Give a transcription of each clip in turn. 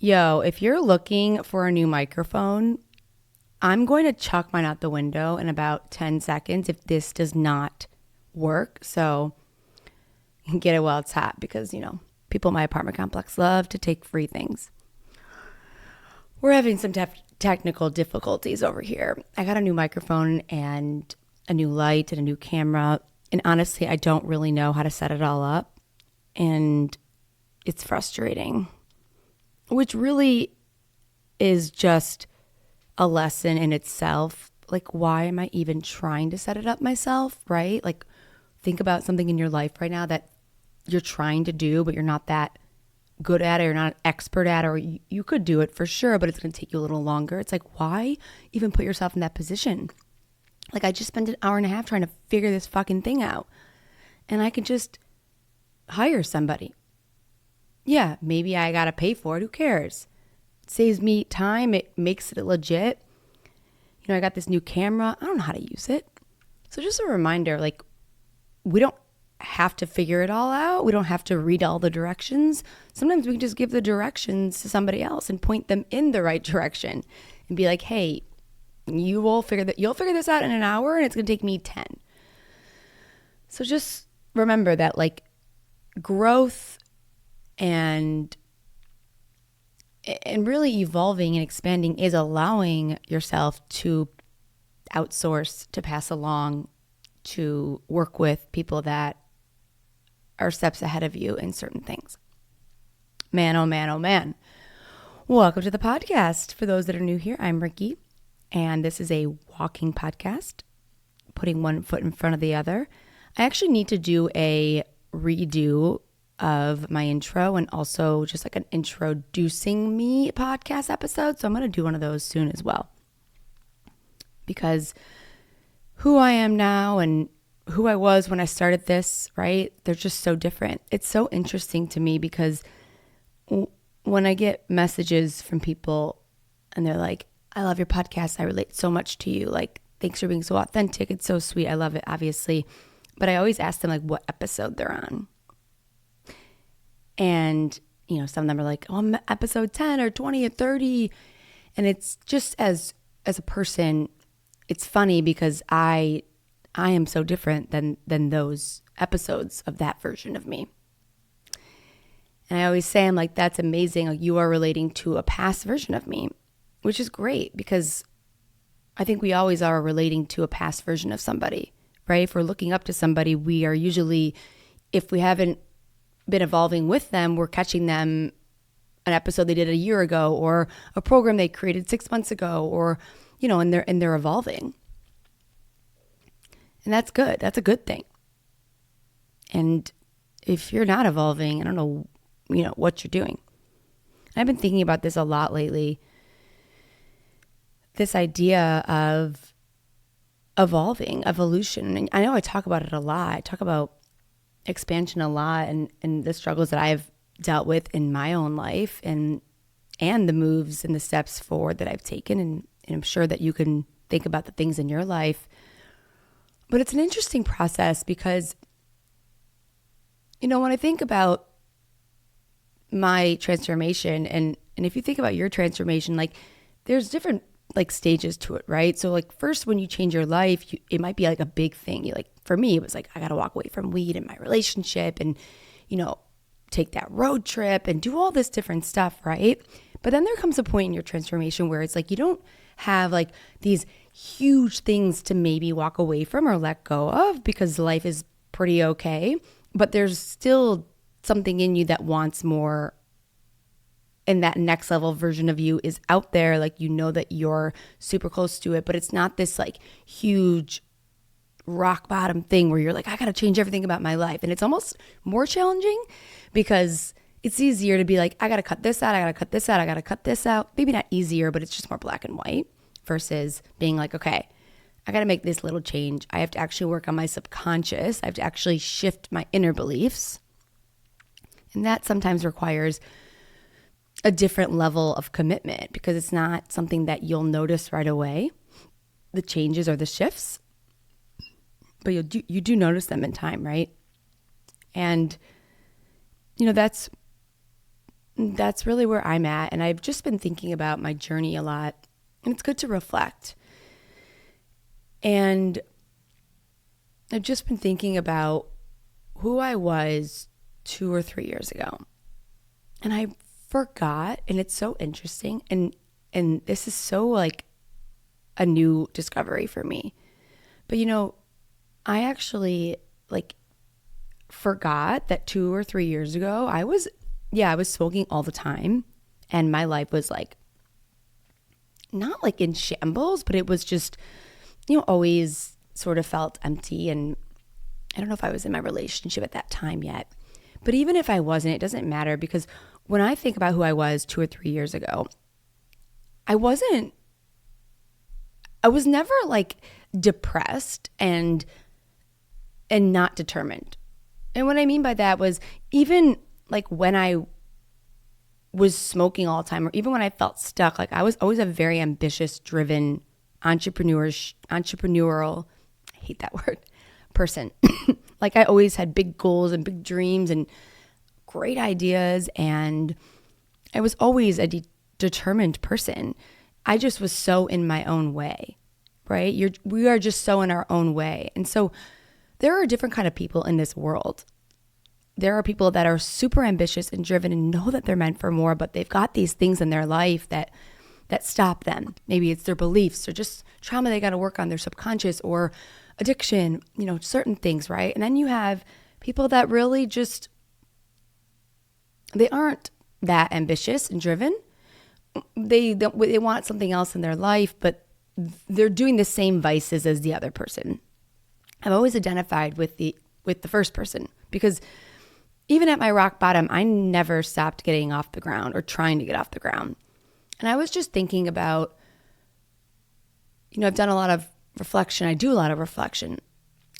Yo, if you're looking for a new microphone, I'm going to chuck mine out the window in about 10 seconds if this does not work. So get it while it's hot because, people in my apartment complex love to take free things. We're having some technical difficulties over here. I got a new microphone and a new light and a new camera. And honestly, I don't really know how to set it all up. And it's frustrating, which really is just a lesson in itself. Like, why am I even trying to set it up myself, right? Like, think about something in your life right now that you're trying to do, but you're not that good at it, or not an expert at it, or you could do it for sure, but it's going to take you a little longer. It's like, why even put yourself in that position? Like, I just spent an hour and a half trying to figure this fucking thing out, and I could just hire somebody. Yeah, maybe I got to pay for it. Who cares? It saves me time. It makes it legit. I got this new camera. I don't know how to use it. So just a reminder, like, we don't have to figure it all out. We don't have to read all the directions. Sometimes we can just give the directions to somebody else and point them in the right direction and be like, hey, you'll figure this out in an hour and it's going to take me 10. So just remember that, like, growth and really evolving and expanding is allowing yourself to outsource, to pass along, to work with people that are steps ahead of you in certain things. Man, oh man, oh man. Welcome to the podcast. For those that are new here, I'm Ricki, and this is a walking podcast, putting one foot in front of the other. I actually need to do a redo of my intro and also just like an introducing me podcast episode. So I'm going to do one of those soon as well, because who I am now and who I was when I started this, right? They're just so different. It's so interesting to me because when I get messages from people and they're like, I love your podcast. I relate so much to you. Like, thanks for being so authentic. It's so sweet. I love it, obviously. But I always ask them, like, what episode they're on. And, some of them are like, oh, I'm episode 10 or 20 or 30. And it's just as a person, it's funny because I am so different than those episodes of that version of me. And I always say, I'm like, that's amazing. Like, you are relating to a past version of me, which is great because I think we always are relating to a past version of somebody, right? If we're looking up to somebody, we are usually, if we haven't been evolving with them, we're catching them an episode they did a year ago or a program they created 6 months ago, or, and they're evolving. And that's good. That's a good thing. And if you're not evolving, I don't know, what you're doing. I've been thinking about this a lot lately. This idea of evolution. And I know I talk about it a lot. I talk about expansion a lot and the struggles that I've dealt with in my own life and the moves and the steps forward that I've taken. And I'm sure that you can think about the things in your life. But it's an interesting process because, when I think about my transformation and if you think about your transformation, like, there's different like stages to it, right? So like, first, when you change your life, it might be like a big thing. For me, it was like, I got to walk away from weed in my relationship and, take that road trip and do all this different stuff, right? But then there comes a point in your transformation where it's like, you don't have like these huge things to maybe walk away from or let go of because life is pretty okay, but there's still something in you that wants more, and that next level version of you is out there. Like, that you're super close to it, but it's not this like huge rock bottom thing where you're like, I got to change everything about my life. And it's almost more challenging because it's easier to be like, I got to cut this out. I got to cut this out. I got to cut this out. Maybe not easier, but it's just more black and white versus being like, okay, I got to make this little change. I have to actually work on my subconscious. I have to actually shift my inner beliefs. And that sometimes requires a different level of commitment because it's not something that you'll notice right away, the changes or the shifts, but you do notice them in time, right? And, that's that's really where I'm at. And I've just been thinking about my journey a lot, and it's good to reflect. And I've just been thinking about who I was 2 or 3 years ago. And I forgot, and it's so interesting. And this is so like a new discovery for me. But I actually like forgot that 2 or 3 years ago, I was smoking all the time. And my life was like, not like in shambles, but it was just, always sort of felt empty. And I don't know if I was in my relationship at that time yet. But even if I wasn't, it doesn't matter, because when I think about who I was 2 or 3 years ago, I was never like depressed and not determined. And what I mean by that was, even like when I was smoking all the time, or even when I felt stuck, like I was always a very ambitious, driven, entrepreneurial, I hate that word, person. Like I always had big goals and big dreams and great ideas, and I was always a determined person. I just was so in my own way, right? We are just so in our own way. And so there are different kind of people in this world. There are people that are super ambitious and driven and know that they're meant for more, but they've got these things in their life that stop them. Maybe it's their beliefs or just trauma they got to work on, their subconscious, or addiction, certain things, right? And then you have people that really just, they aren't that ambitious and driven. They want something else in their life, but they're doing the same vices as the other person. I've always identified with the first person, because even at my rock bottom, I never stopped getting off the ground or trying to get off the ground. And I was just thinking about, I've done a lot of reflection. I do a lot of reflection.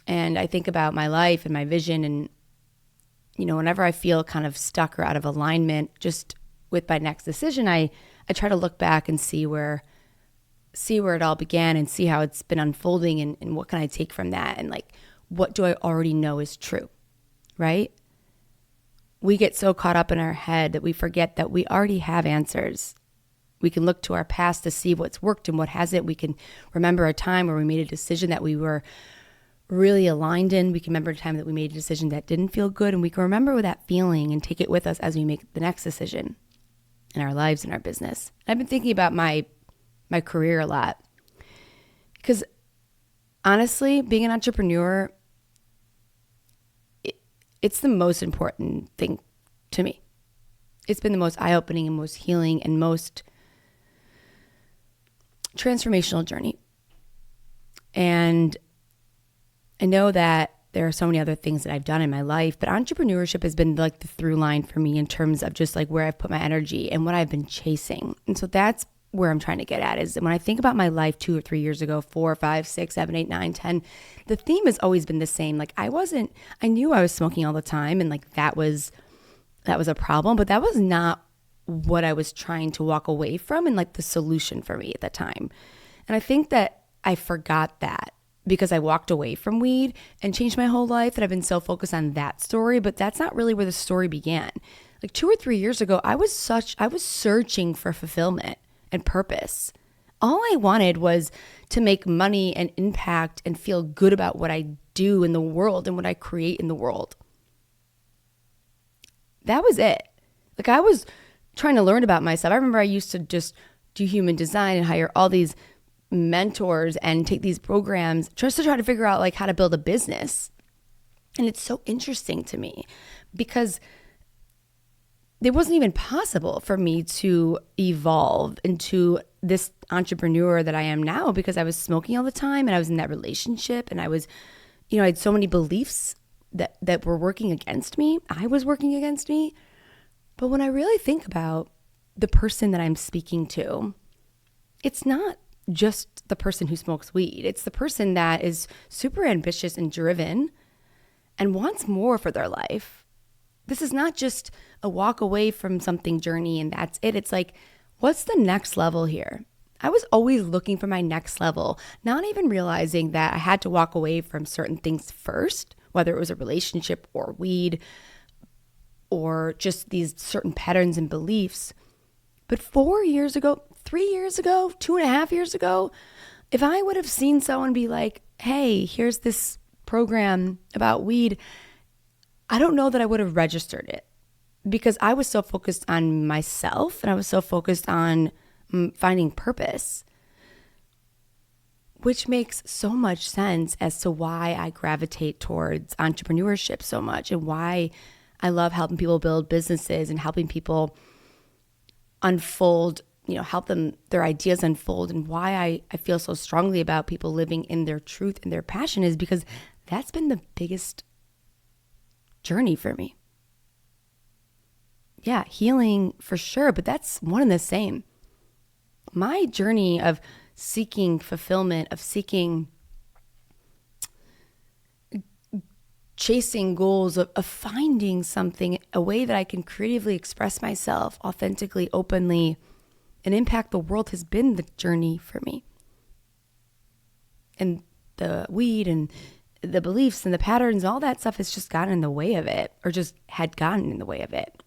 And I think about my life and my vision. And, whenever I feel kind of stuck or out of alignment just with my next decision, I try to look back and see where it all began, and see how it's been unfolding, and what can I take from that, and like, what do I already know is true, right? We get so caught up in our head that we forget that we already have answers. We can look to our past to see what's worked and what hasn't. We can remember a time where we made a decision that we were really aligned in. We can remember a time that we made a decision that didn't feel good, and we can remember that feeling and take it with us as we make the next decision in our lives and our business. I've been thinking about my career a lot, because honestly, being an entrepreneur, it's the most important thing to me. It's been the most eye-opening and most healing and most transformational journey. And I know that there are so many other things that I've done in my life, but entrepreneurship has been like the through line for me in terms of just like where I've put my energy and what I've been chasing. And so that's where I'm trying to get at, is when I think about my life 2 or 3 years ago, 4, 5, 6, 7, 8, 9, 10, the theme has always been the same. Like I knew I was smoking all the time, and like that was a problem, but that was not what I was trying to walk away from, and like the solution for me at that time. And I think that I forgot that because I walked away from weed and changed my whole life, that I've been so focused on that story, but that's not really where the story began. Like 2 or 3 years ago, I was searching for fulfillment and purpose. All I wanted was to make money and impact and feel good about what I do in the world and what I create in the world. That was it. Like I was trying to learn about myself. I remember I used to just do human design and hire all these mentors and take these programs just to try to figure out like how to build a business. And it's so interesting to me because it wasn't even possible for me to evolve into this entrepreneur that I am now, because I was smoking all the time and I was in that relationship, and I was, I had so many beliefs that were working against me. I was working against me. But when I really think about the person that I'm speaking to, it's not just the person who smokes weed. It's the person that is super ambitious and driven and wants more for their life. This is not just a walk away from something journey and that's it. It's like, what's the next level here? I was always looking for my next level, not even realizing that I had to walk away from certain things first, whether it was a relationship or weed or just these certain patterns and beliefs. But 4 years ago, 3 years ago, 2.5 years ago, if I would have seen someone be like, hey, here's this program about weed, I don't know that I would have registered it because I was so focused on myself and I was so focused on finding purpose, which makes so much sense as to why I gravitate towards entrepreneurship so much and why I love helping people build businesses and helping people unfold, help them, their ideas unfold, and why I feel so strongly about people living in their truth and their passion is because that's been the biggest journey for me. Yeah, healing for sure, but that's one and the same. My journey of seeking fulfillment, of chasing goals, of finding something, a way that I can creatively express myself authentically, openly, and impact the world has been the journey for me. And the weed and the beliefs and the patterns, all that stuff has just gotten in the way of it, or just had gotten in the way of it.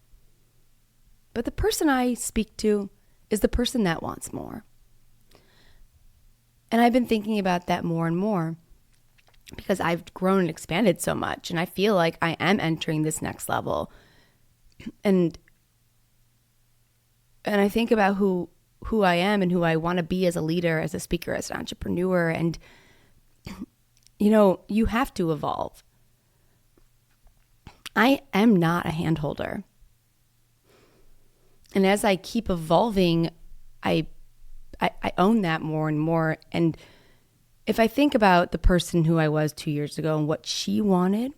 But the person I speak to is the person that wants more. And I've been thinking about that more and more because I've grown and expanded so much, and I feel like I am entering this next level. And I think about who I am and who I want to be as a leader, as a speaker, as an entrepreneur. And, you have to evolve. I am not a handholder. And as I keep evolving, I own that more and more. And if I think about the person who I was 2 years ago and what she wanted,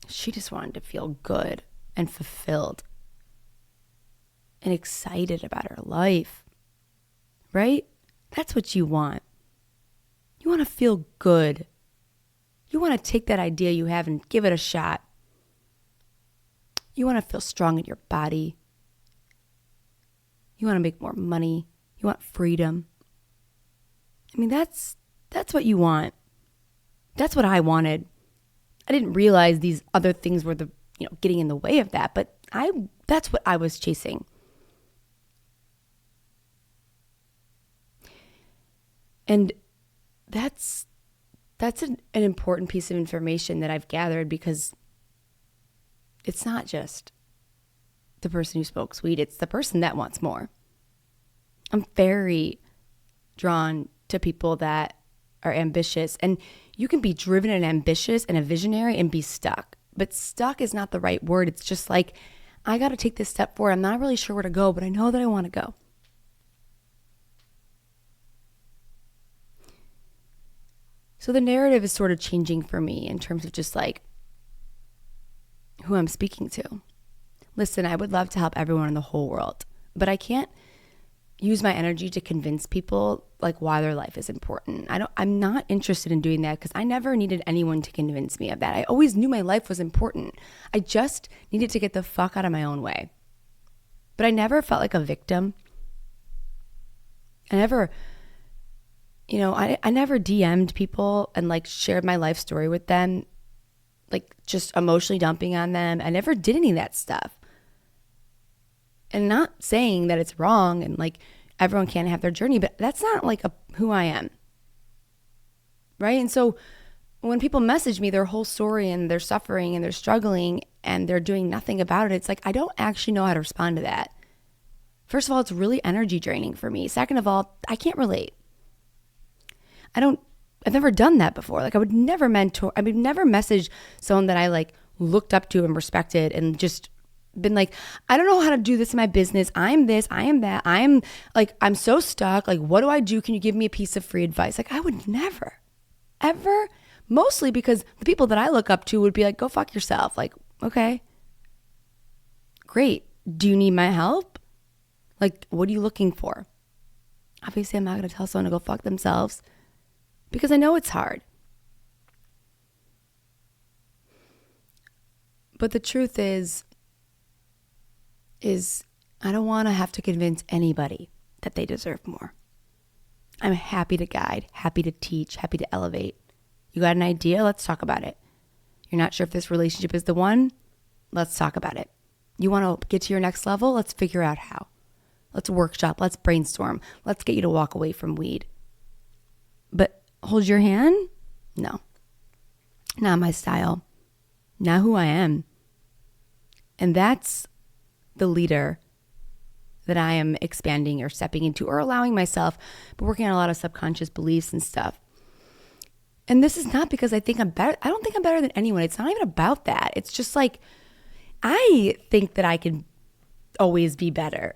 she just wanted to feel good and fulfilled and excited about her life, right? That's what you want. You want to feel good. You want to take that idea you have and give it a shot. You want to feel strong in your body. You want to make more money. You want freedom. I mean, that's what you want. That's what I wanted. I didn't realize these other things were getting in the way of that, but that's what I was chasing. And that's an important piece of information that I've gathered, because it's not just the person who smokes weed, it's the person that wants more. I'm very drawn to people that are ambitious, and you can be driven and ambitious and a visionary and be stuck, but stuck is not the right word. It's just like, I got to take this step forward. I'm not really sure where to go, but I know that I want to go. So the narrative is sort of changing for me in terms of just like who I'm speaking to. Listen, I would love to help everyone in the whole world, but I can't use my energy to convince people like why their life is important. I'm not interested in doing that because I never needed anyone to convince me of that. I always knew my life was important. I just needed to get the fuck out of my own way. But I never felt like a victim. I never DM'd people and like shared my life story with them, like just emotionally dumping on them. I never did any of that stuff. And not saying that it's wrong and like everyone can't have their journey, but that's not like who I am. Right? And so when people message me their whole story and they're suffering and they're struggling and they're doing nothing about it, it's like, I don't actually know how to respond to that. First of all, it's really energy draining for me. Second of all, I can't relate. I've never done that before. Like I would never message someone that I like looked up to and respected and just been like, I don't know how to do this in my business. I'm this, I am that. I'm so stuck. Like, what do I do? Can you give me a piece of free advice? Like I would never, ever, mostly because the people that I look up to would be like, go fuck yourself. Like, okay, great. Do you need my help? Like, what are you looking for? Obviously, I'm not going to tell someone to go fuck themselves, because I know it's hard. But the truth is I don't want to have to convince anybody that they deserve more. I'm happy to guide, happy to teach, happy to elevate. You got an idea? Let's talk about it. You're not sure if this relationship is the one? Let's talk about it. You want to get to your next level? Let's figure out how. Let's workshop. Let's brainstorm. Let's get you to walk away from weed. But hold your hand? No. Not my style. Not who I am. And that's the leader that I am expanding or stepping into or allowing myself, but working on a lot of subconscious beliefs and stuff. And this is not because I think I'm better. I don't think I'm better than anyone. It's not even about that. It's just like, I think that I can always be better.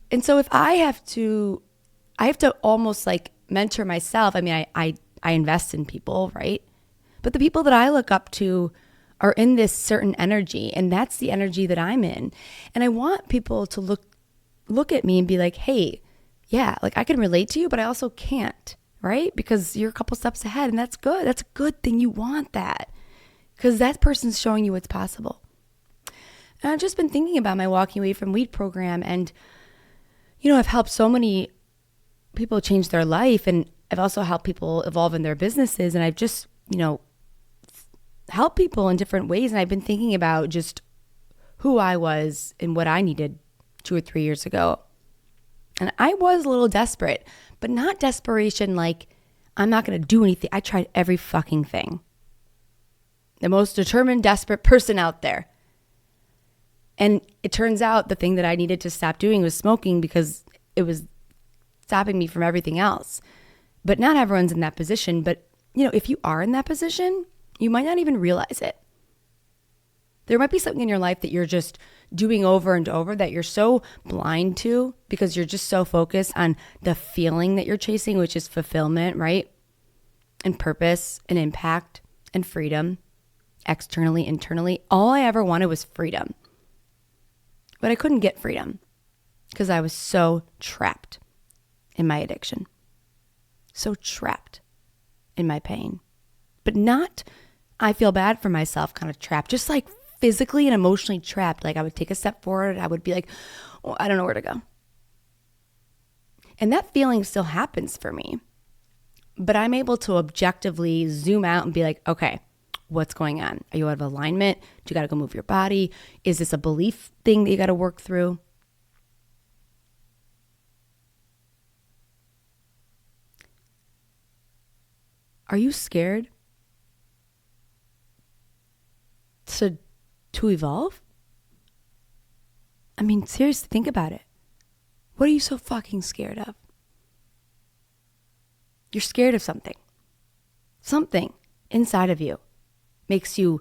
And so if I have to almost like mentor myself. I mean, I invest in people, right? But the people that I look up to are in this certain energy, and that's the energy that I'm in. And I want people to look at me and be like, hey, yeah, like I can relate to you, but I also can't, right? Because you're a couple steps ahead, and that's good. That's a good thing. You want that because that person's showing you what's possible. And I've just been thinking about my Walking Away from Weed program, and, you know, I've helped so many people change their life, and I've also helped people evolve in their businesses, and I've just, you know, help people in different ways. And I've been thinking about just who I was and what I needed 2 or 3 years ago. And I was a little desperate, but not desperation like I'm not going to do anything. I tried every fucking thing. The most determined, desperate person out there. And it turns out the thing that I needed to stop doing was smoking because it was stopping me from everything else. But not everyone's in that position. But, you know, if you are in that position, you might not even realize it. There might be something in your life that you're just doing over and over that you're so blind to because you're just so focused on the feeling that you're chasing, which is fulfillment, right? And purpose and impact and freedom, externally, internally. All I ever wanted was freedom. But I couldn't get freedom because I was so trapped in my addiction, so trapped in my pain. But not, I feel bad for myself kind of trapped, just like physically and emotionally trapped. Like I would take a step forward, I would be like, oh, I don't know where to go. And that feeling still happens for me. But I'm able to objectively zoom out and be like, okay, what's going on? Are you out of alignment? Do you got to go move your body? Is this a belief thing that you got to work through? Are you scared to evolve? I mean, seriously, think about it. What are you so fucking scared of? You're scared of something. Something inside of you makes you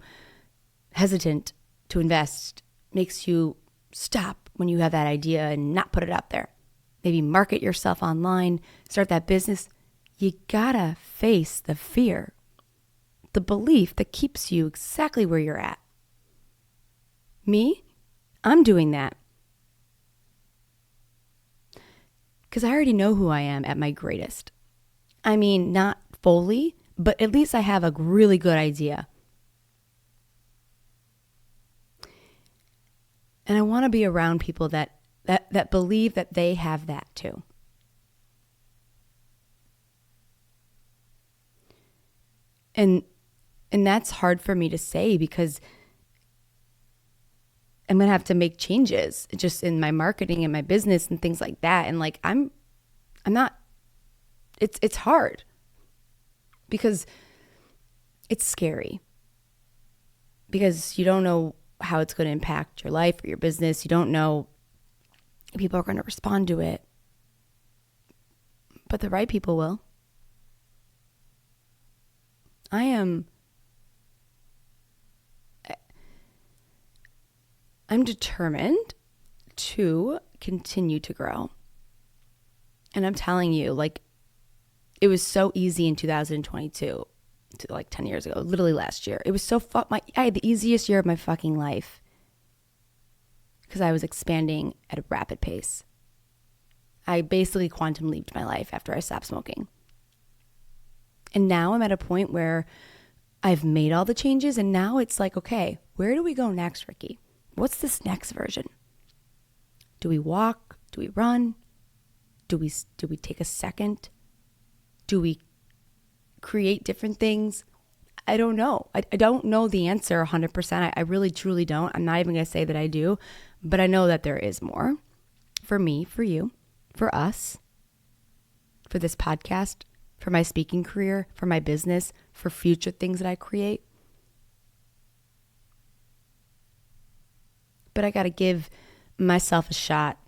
hesitant to invest, makes you stop when you have that idea and not put it out there. Maybe market yourself online, start that business. You gotta face the fear, the belief that keeps you exactly where you're at. Me, I'm doing that. Because I already know who I am at my greatest. I mean, not fully, but at least I have a really good idea. And I want to be around people that believe that they have that too. And that's hard for me to say because I'm going to have to make changes just in my marketing and my business and things like that. And like, I'm not, it's hard because it's scary because you don't know how it's going to impact your life or your business. You don't know if people are going to respond to it, but the right people will. I'm determined to continue to grow. And I'm telling you, like, it was so easy in 2022, to like 10 years ago, literally last year. It was so I had the easiest year of my fucking life because I was expanding at a rapid pace. I basically quantum leaped my life after I stopped smoking. And now I'm at a point where I've made all the changes, and now it's like, okay, where do we go next, Ricki? What's this next version? Do we walk? Do we run? Do we take a second? Do we create different things? I don't know. I don't know the answer 100%. I really, truly don't. I'm not even going to say that I do, but I know that there is more for me, for you, for us, for this podcast, for my speaking career, for my business, for future things that I create. But I got to give myself a shot,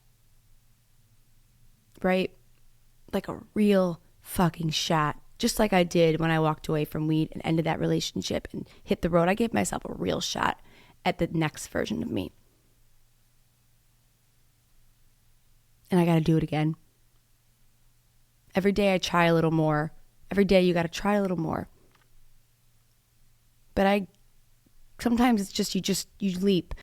right? Like a real fucking shot. Just like I did when I walked away from weed and ended that relationship and hit the road. I gave myself a real shot at the next version of me. And I got to do it again. Every day I try a little more. Every day you got to try a little more. But sometimes it's just, you leap.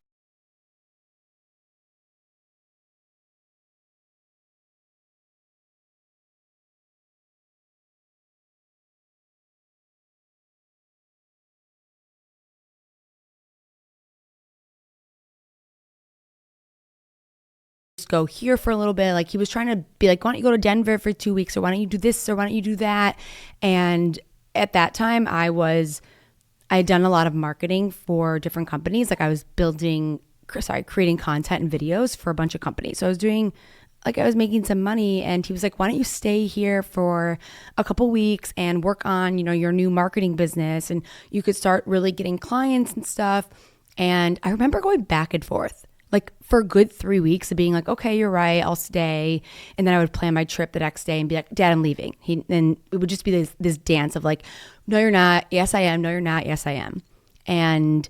Go here for a little bit. Like he was trying to be like, why don't you go to Denver for 2 weeks, or why don't you do this, or why don't you do that? And at that time I had done a lot of marketing for different companies. Like I was creating content and videos for a bunch of companies. So I was making some money, and he was like, why don't you stay here for a couple weeks and work on, your new marketing business, and you could start really getting clients and stuff. And I remember going back and forth, like for a good 3 weeks of being like, okay, you're right, I'll stay. And then I would plan my trip the next day and be like, Dad, I'm leaving. And it would just be this dance of like, no, you're not. Yes, I am. No, you're not. Yes, I am. And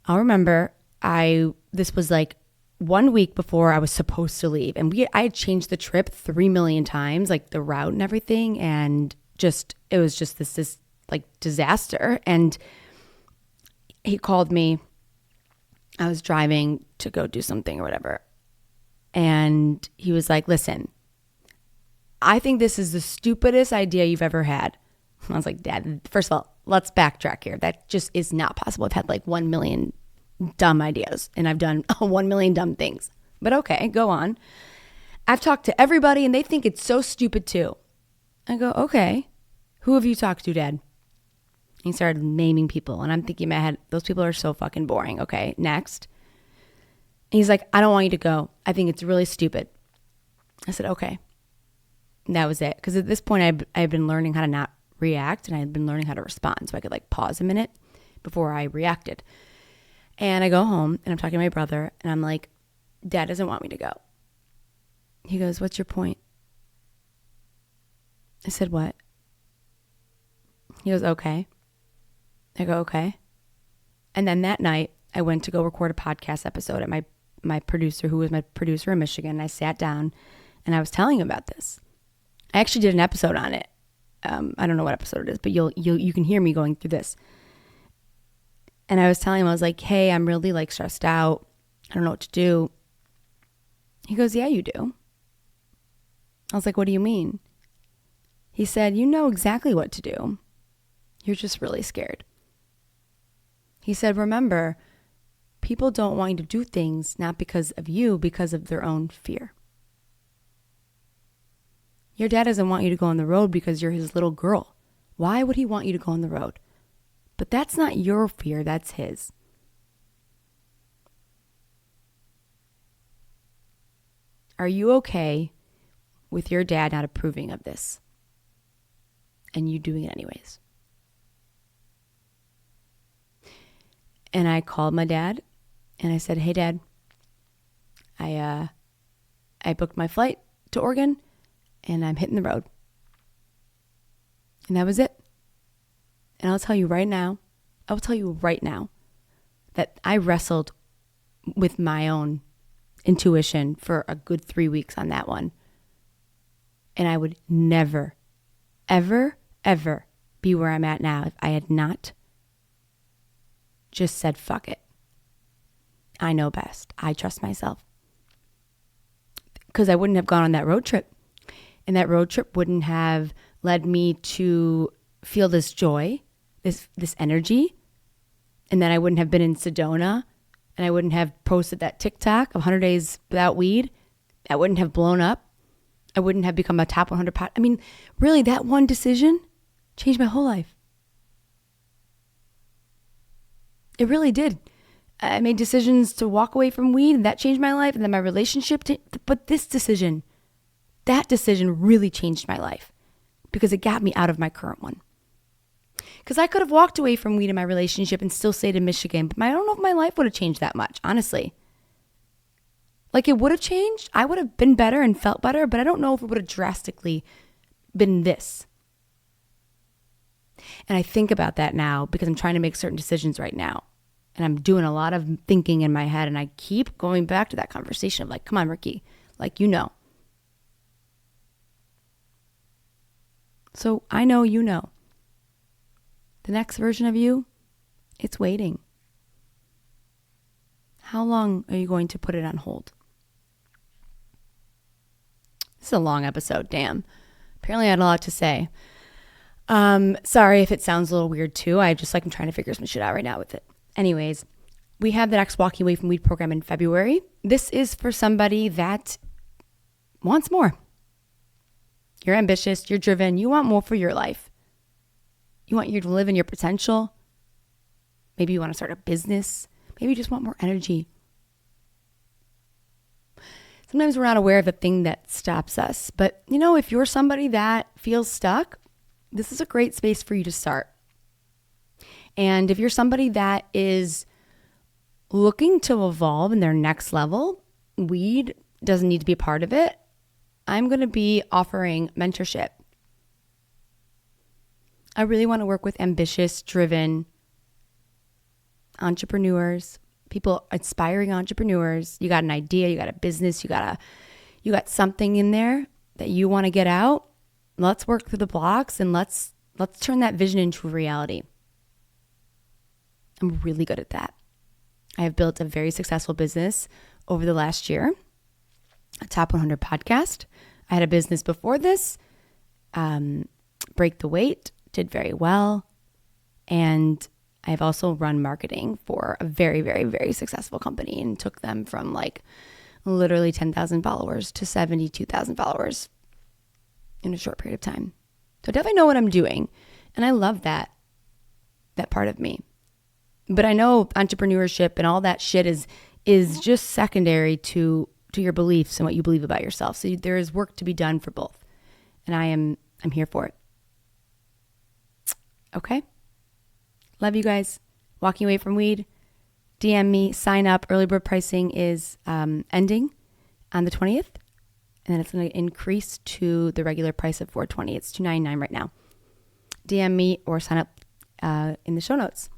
I'll remember this was like 1 week before I was supposed to leave. And I had changed the trip 3 million times, like the route and everything. And it was just this like disaster. And he called me. I was driving to go do something or whatever. And he was like, listen, I think this is the stupidest idea you've ever had. I was like, Dad, first of all, let's backtrack here. That just is not possible. I've had like 1 million dumb ideas, and I've done 1 million dumb things. But okay, go on. I've talked to everybody and they think it's so stupid too. I go, okay, who have you talked to, Dad? He started naming people, and I'm thinking in my head, those people are so fucking boring. Okay, next. And he's like, I don't want you to go. I think it's really stupid. I said, okay. And that was it. Because at this point, I had been learning how to not react, and I had been learning how to respond. So I could like pause a minute before I reacted. And I go home, and I'm talking to my brother, and I'm like, Dad doesn't want me to go. He goes, what's your point? I said, what? He goes, okay. I go, okay. And then that night, I went to go record a podcast episode at my producer, who was my producer in Michigan. And I sat down and I was telling him about this. I actually did an episode on it. I don't know what episode it is, but you can hear me going through this. And I was telling him, I was like, hey, I'm really like stressed out. I don't know what to do. He goes, yeah, you do. I was like, what do you mean? He said, you know exactly what to do. You're just really scared. He said, remember, people don't want you to do things not because of you, because of their own fear. Your dad doesn't want you to go on the road because you're his little girl. Why would he want you to go on the road? But that's not your fear, that's his. Are you okay with your dad not approving of this and you doing it anyways? And I called my dad and I said, hey, Dad, I booked my flight to Oregon and I'm hitting the road. And that was it. And I'll tell you right now that I wrestled with my own intuition for a good 3 weeks on that one. And I would never, ever, ever be where I'm at now if I had not just said, fuck it. I know best. I trust myself. Because I wouldn't have gone on that road trip. And that road trip wouldn't have led me to feel this joy, this energy. And then I wouldn't have been in Sedona. And I wouldn't have posted that TikTok of 100 days without weed. I wouldn't have blown up. I wouldn't have become a top 100 pot. I mean, really, that one decision changed my whole life. It really did. I made decisions to walk away from weed, and that changed my life. And then my relationship, but that decision really changed my life because it got me out of my current one. Because I could have walked away from weed in my relationship and still stayed in Michigan, but I don't know if my life would have changed that much, honestly. Like it would have changed. I would have been better and felt better, but I don't know if it would have drastically been this. And I think about that now because I'm trying to make certain decisions right now. And I'm doing a lot of thinking in my head. And I keep going back to that conversation of like, come on, Ricki, like, you know. So I know you know. The next version of you, it's waiting. How long are you going to put it on hold? This is a long episode, damn. Apparently I had a lot to say. Sorry if it sounds a little weird too. I'm trying to figure some shit out right now with it. Anyways, we have the next Walking Away from Weed program in February. This is for somebody that wants more. You're ambitious, you're driven, you want more for your life. You want you to live in your potential. Maybe you want to start a business. Maybe you just want more energy. Sometimes we're not aware of the thing that stops us. But, if you're somebody that feels stuck, this is a great space for you to start. And if you're somebody that is looking to evolve in their next level, weed doesn't need to be a part of it. I'm going to be offering mentorship. I really want to work with ambitious, driven entrepreneurs, people, aspiring entrepreneurs. You got an idea, you got a business, you got something in there that you want to get out. Let's work through the blocks and let's turn that vision into a reality. I'm really good at that. I have built a very successful business over the last year, a top 100 podcast. I had a business before this, Break the Weight, did very well. And I've also run marketing for a very, very, very successful company and took them from literally 10,000 followers to 72,000 followers in a short period of time. So I definitely know what I'm doing. And I love that part of me. But I know entrepreneurship and all that shit is just secondary to your beliefs and what you believe about yourself. So there is work to be done for both. And I'm here for it. Okay? Love you guys. Walking Away from Weed. DM me, sign up. Early bird pricing is ending on the 20th. And then it's going to increase to the regular price of $420. It's $299 right now. DM me or sign up in the show notes.